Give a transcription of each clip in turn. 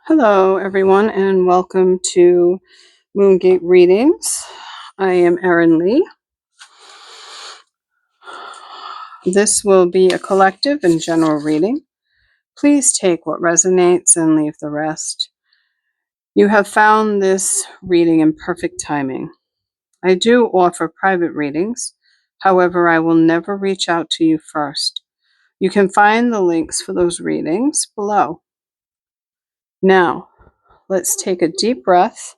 Hello, everyone, and welcome to Moongate Readings. I am Erin-Lee. This will be a collective and general reading. Please take what resonates and leave the rest. You have found this reading in perfect timing. I do offer private readings. However, I will never reach out to you first. You can find the links for those readings below. Now, let's take a deep breath.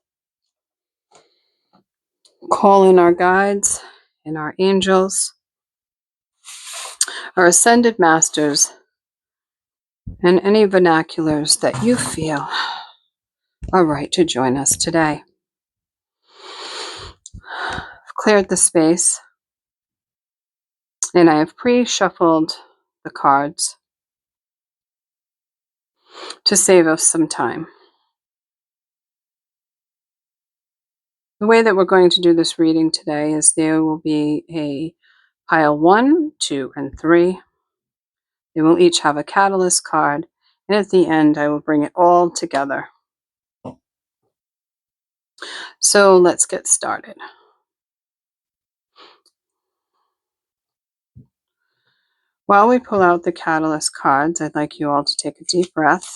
Call in our guides and our angels, our ascended masters, and any vernaculars that you feel are right to join us today. I've cleared the space, and I have pre-shuffled the cards to save us some time. The way that we're going to do this reading today is there will be a pile 1, 2, and 3. They will each have a catalyst card, and at the end I will bring it all together. So let's get started. While we pull out the catalyst cards, I'd like you all to take a deep breath,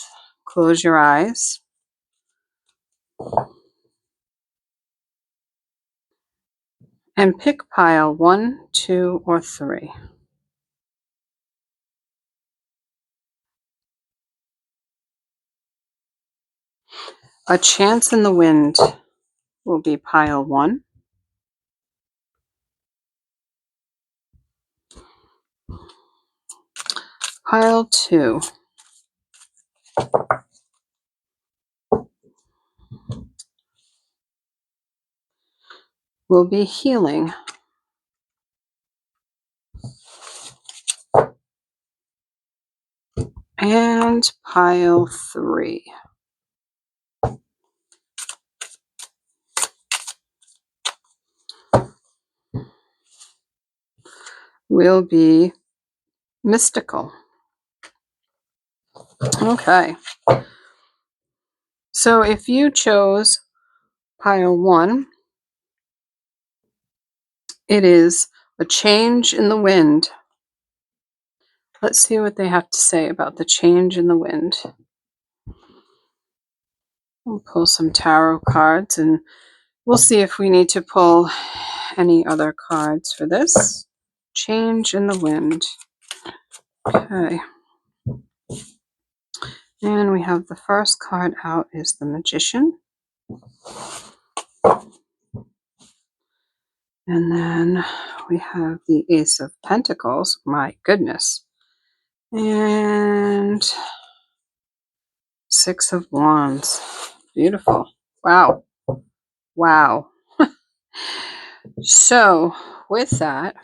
close your eyes, and pick pile 1, 2, or 3. A chance in the wind will be pile 1. Pile 2 will be healing. And pile 3 will be mystical. Okay. So if you chose pile 1, it is a change in the wind. Let's see what they have to say about the change in the wind. We'll pull some tarot cards and we'll see if we need to pull any other cards for this. Change in the wind. Okay. And we have the first card out is the Magician. And then we have the Ace of Pentacles. My goodness. And Six of Wands. Beautiful. Wow. Wow. So with that,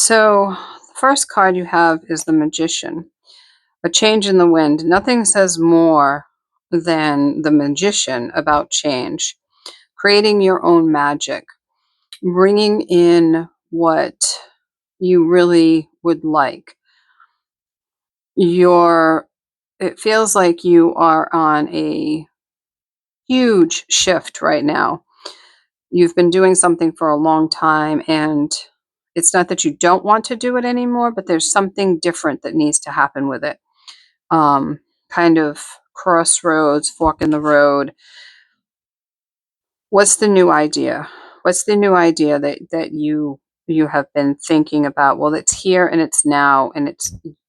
the first card you have is the Magician. A change in the wind. Nothing says more than the Magician about change. Creating your own magic. Bringing in what you really would like. It feels like you are on a huge shift right now. You've been doing something for a long time, and it's not that you don't want to do it anymore, but there's something different that needs to happen with it. Kind of crossroads, fork in the road. What's the new idea? What's the new idea that you have been thinking about? Well, it's here and it's now, and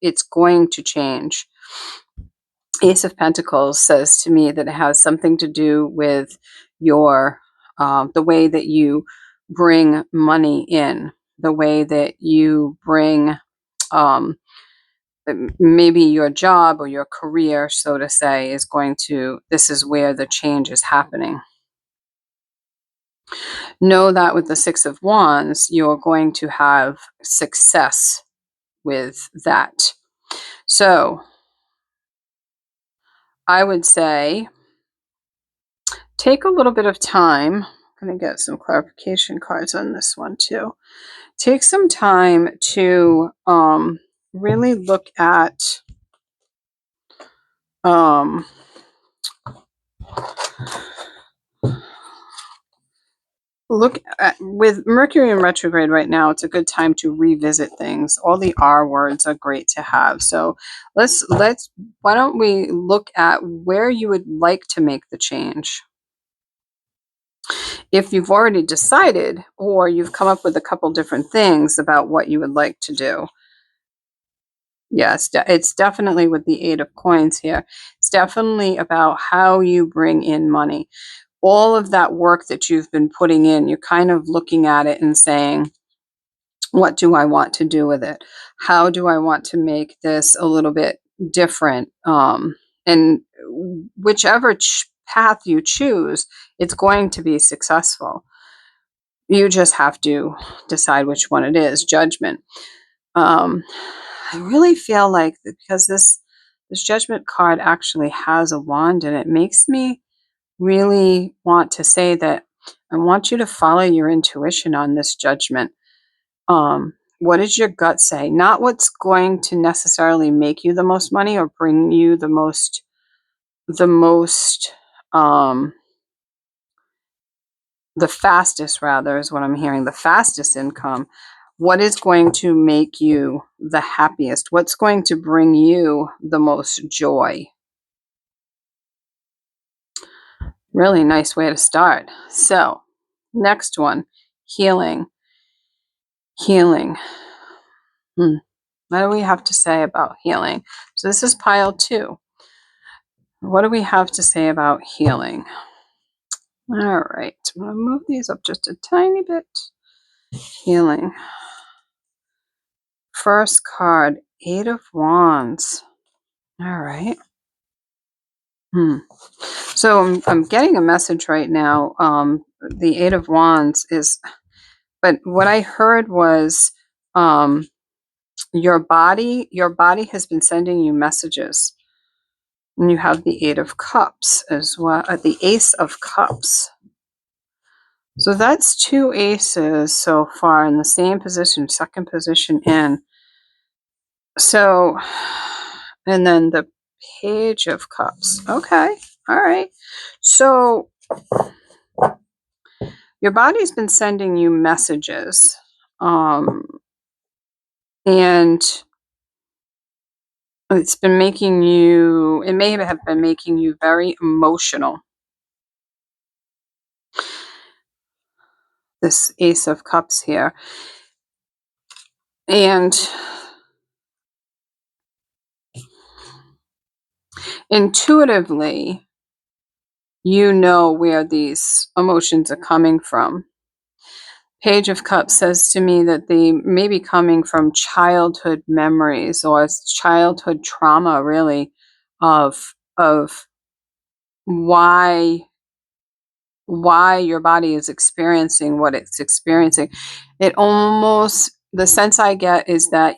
it's going to change. Ace of Pentacles says to me that it has something to do with your the way that you bring money in, the way that you bring maybe your job or your career, so to say, is going to, this is where the change is happening. Know that with the Six of Wands, you're going to have success with that. So I would say take a little bit of time. I'm going to get some clarification cards on this one too. Take some time to really look at Look at, with Mercury in retrograde right now, it's a good time to revisit things. All the R words are great to have. So let's why don't we look at where you would like to make the change? If you've already decided, or you've come up with a couple different things about what you would like to do. Yes, it's definitely with the Eight of Coins here. It's definitely about how you bring in money. All of that work that you've been putting in, you're kind of looking at it and saying, what do I want to do with it? How do I want to make this a little bit different? And whichever path you choose, it's going to be successful. You just have to decide which one it is. Judgment. I really feel like because this Judgment card actually has a wand, and it makes me really want to say that I want you to follow your intuition on this Judgment. What does your gut say? Not what's going to necessarily make you the most money or bring you the the fastest, rather, is what I'm hearing, the fastest income. What is going to make you the happiest? What's going to bring you the most joy? Really nice way to start. So, next one, healing. Healing. What do we have to say about healing? So this is pile 2. What do we have to say about healing? All right, I'm going to move these up just a tiny bit. Healing. First card, Eight of Wands. All right. So I'm getting a message right now. The Eight of Wands is, but what I heard was your body has been sending you messages. And you have the Eight of Cups as well, the Ace of Cups. So that's 2 aces so far in the same position, second position in. So, and then the Page of Cups. Okay. All right. So your body's been sending you messages. And it's been making you, it may have been making you very emotional. This Ace of Cups here. And intuitively, you know where these emotions are coming from. Page of Cups says to me that they may be coming from childhood memories or childhood trauma, really, of why your body is experiencing what it's experiencing. It almost, the sense I get is that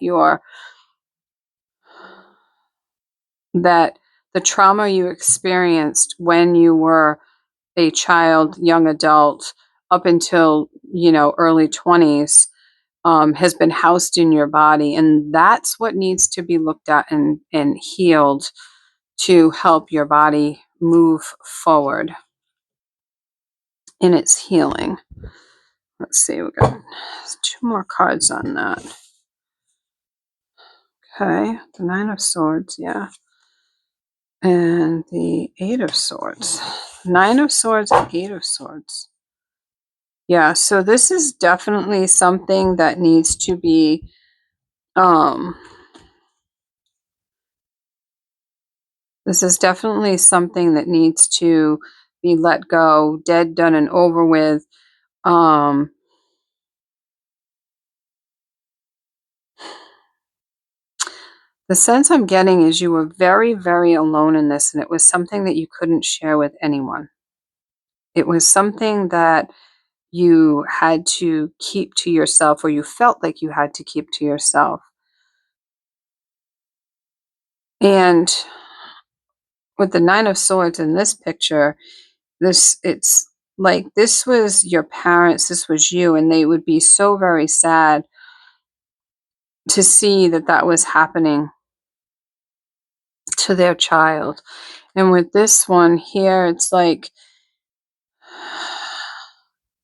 that the trauma you experienced when you were a child, young adult, up until, early 20s, has been housed in your body. And that's what needs to be looked at and healed to help your body move forward in its healing. Let's see, we got 2 more cards on that. Okay, the Nine of Swords, yeah. And the Eight of Swords. Nine of Swords and Eight of Swords. Yeah, so this is definitely something that needs to be this is definitely something that needs to be let go, dead, done, and over with. The sense I'm getting is you were very, very alone in this, and it was something that you couldn't share with anyone. It was something that you had to keep to yourself, or you felt like you had to keep to yourself. And with the Nine of Swords in this picture, it's like this was your parents, this was you, and they would be so very sad to see that was happening to their child. And with this one here, it's like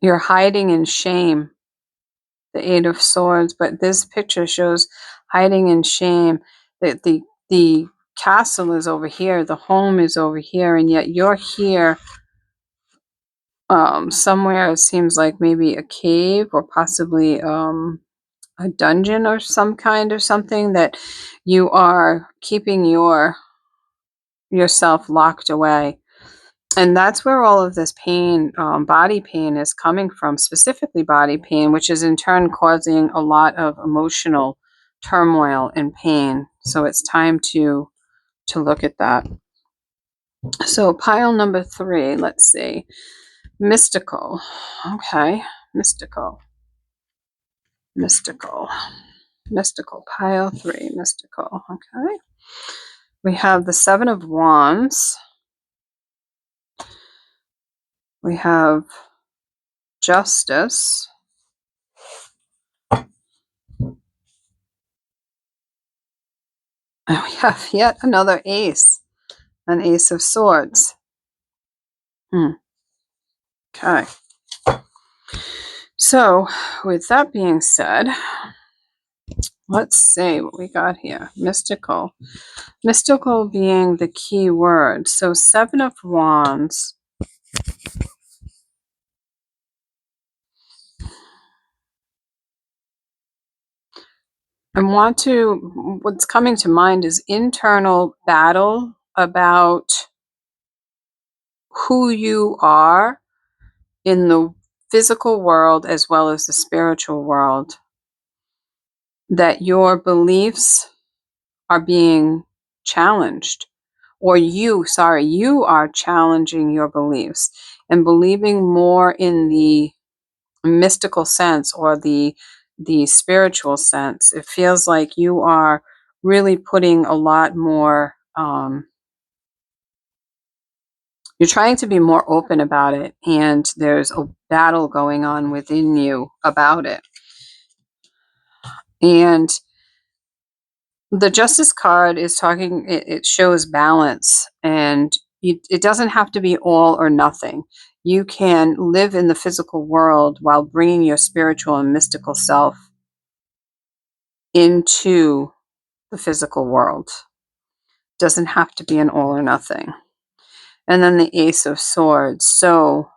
you're hiding in shame, the Eight of Swords, but this picture shows hiding in shame. That the castle is over here, the home is over here, and yet you're here somewhere. It seems like maybe a cave or possibly a dungeon or some kind of something that you are keeping yourself locked away. And that's where all of this pain, body pain, is coming from, specifically body pain, which is in turn causing a lot of emotional turmoil and pain. So it's time to look at that. So pile number 3, let's see. Mystical. Okay, mystical. Mystical. Mystical. Pile 3, mystical. Okay. We have the 7 of Wands. We have Justice. And we have yet another Ace. An Ace of Swords. Okay. So, with that being said, let's see what we got here. Mystical. Mystical being the key word. So, 7 of Wands. What's coming to mind is internal battle about who you are in the physical world as well as the spiritual world. That your beliefs are being challenged, or you are challenging your beliefs and believing more in the mystical sense or the spiritual sense. It feels like you are really putting a lot more, you're trying to be more open about it, and there's a battle going on within you about it. And the Justice card is talking, it shows balance, and it doesn't have to be all or nothing. You can live in the physical world while bringing your spiritual and mystical self into the physical world. Doesn't have to be an all or nothing. And then the Ace of Swords. So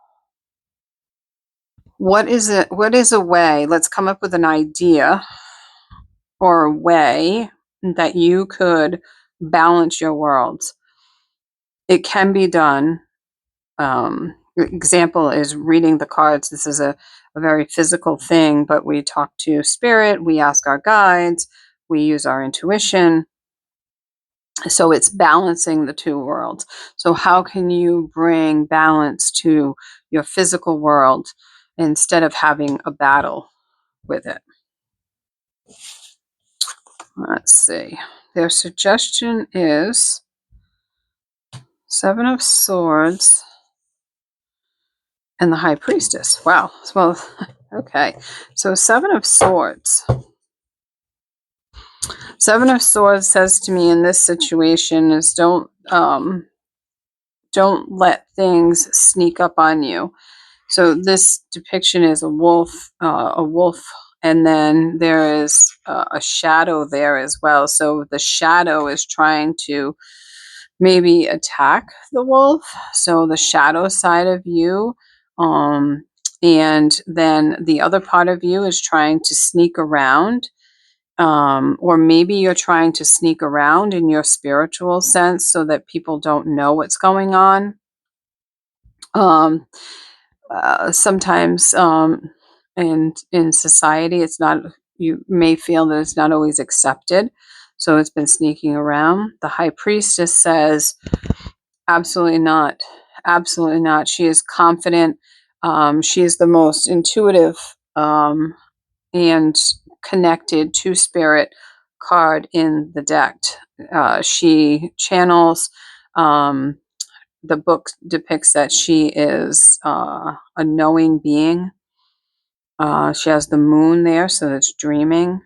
what is it? What is a way? Let's come up with an idea or a way that you could balance your worlds. It can be done. Example is reading the cards. This is a very physical thing, but we talk to spirit, we ask our guides, we use our intuition. So it's balancing the two worlds. So how can you bring balance to your physical world instead of having a battle with it? Let's see. Their suggestion is 7 of Swords and the High Priestess. Wow. Well, okay. So 7 of Swords. 7 of Swords says to me in this situation is don't let things sneak up on you. So this depiction is a wolf, and then there is a shadow there as well. So the shadow is trying to maybe attack the wolf. So the shadow side of you, and then the other part of you is trying to sneak around. Or maybe you're trying to sneak around in your spiritual sense so that people don't know what's going on. Sometimes in society, it's not, you may feel that it's not always accepted. So it's been sneaking around. The High Priestess says, absolutely not. Absolutely not. She is confident. She is the most intuitive and connected to spirit card in the deck. She channels. The book depicts that she is a knowing being. She has the moon there, so it's dreaming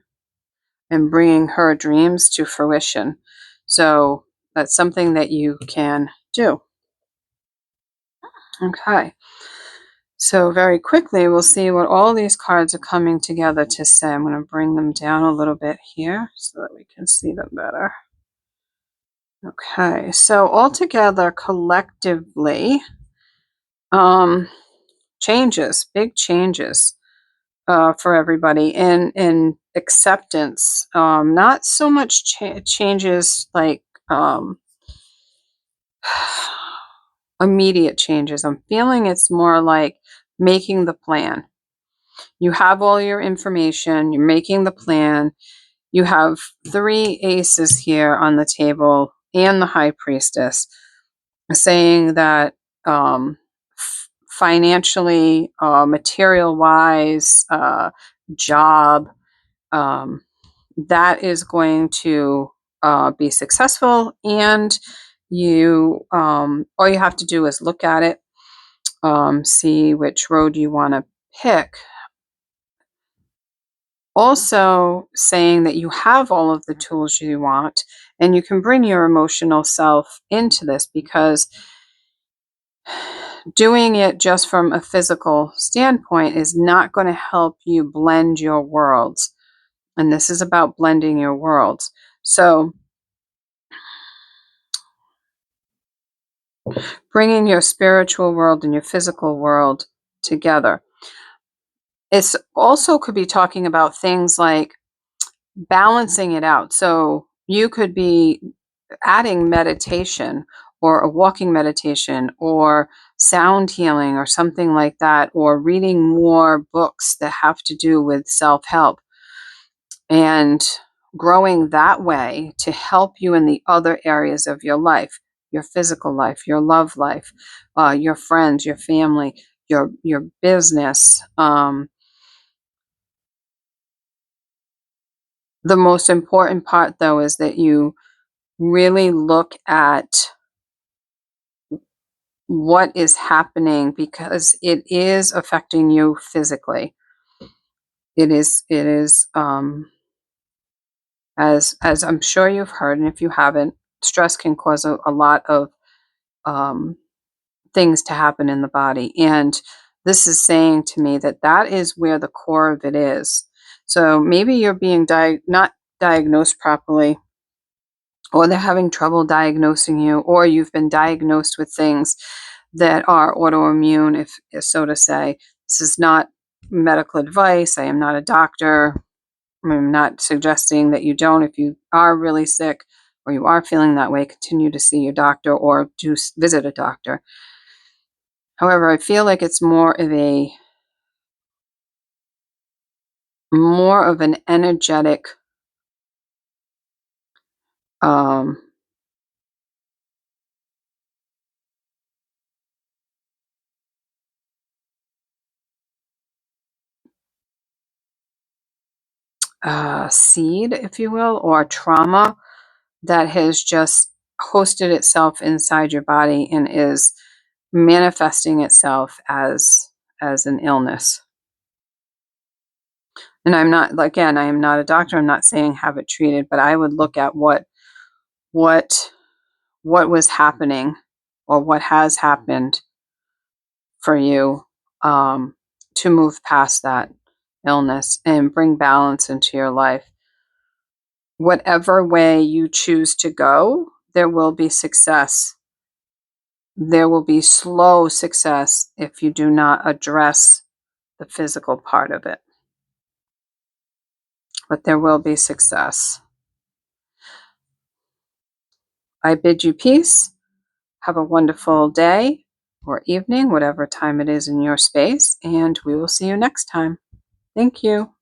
and bringing her dreams to fruition. So That's something that you can do. Okay. So very quickly, we'll see what all these cards are coming together to say. I'm going to bring them down a little bit here so that we can see them better. Okay, so altogether, collectively, changes, big changes for everybody in acceptance. Not so much changes like immediate changes. I'm feeling it's more like making the plan. You have all your information, you're making the plan. You have 3 aces here on the table and the high priestess saying that financially, material wise, job, that is going to be successful. And you, all you have to do is look at it, see which road you want to pick. Also saying that you have all of the tools you want and you can bring your emotional self into this, because doing it just from a physical standpoint is not going to help you blend your worlds. And this is about blending your worlds. So bringing your spiritual world and your physical world together. It's also could be talking about things like balancing it out. So you could be adding meditation or a walking meditation or sound healing or something like that, or reading more books that have to do with self-help and growing that way to help you in the other areas of your life, your physical life, your love life, your friends, your family, your business. The most important part, though, is that you really look at what is happening, because it is affecting you physically. It is as I'm sure you've heard, and if you haven't, stress can cause a lot of um, things to happen in the body. And this is saying to me that that is where the core of it is. So maybe you're being not diagnosed properly, or they're having trouble diagnosing you, or you've been diagnosed with things that are autoimmune, if so to say. This is not medical advice. I am not a doctor. I'm not suggesting that you don't. If you are really sick or you are feeling that way, continue to see your doctor or do visit a doctor. However, I feel like it's more of an energetic um, seed, if you will, or trauma that has just hosted itself inside your body and is manifesting itself as an illness. And I'm not, again, I am not a doctor. I'm not saying have it treated, but I would look at what was happening or what has happened for you, to move past that illness and bring balance into your life. Whatever way you choose to go, there will be success. There will be slow success if you do not address the physical part of it. But there will be success. I bid you peace. Have a wonderful day or evening, whatever time it is in your space, and we will see you next time. Thank you.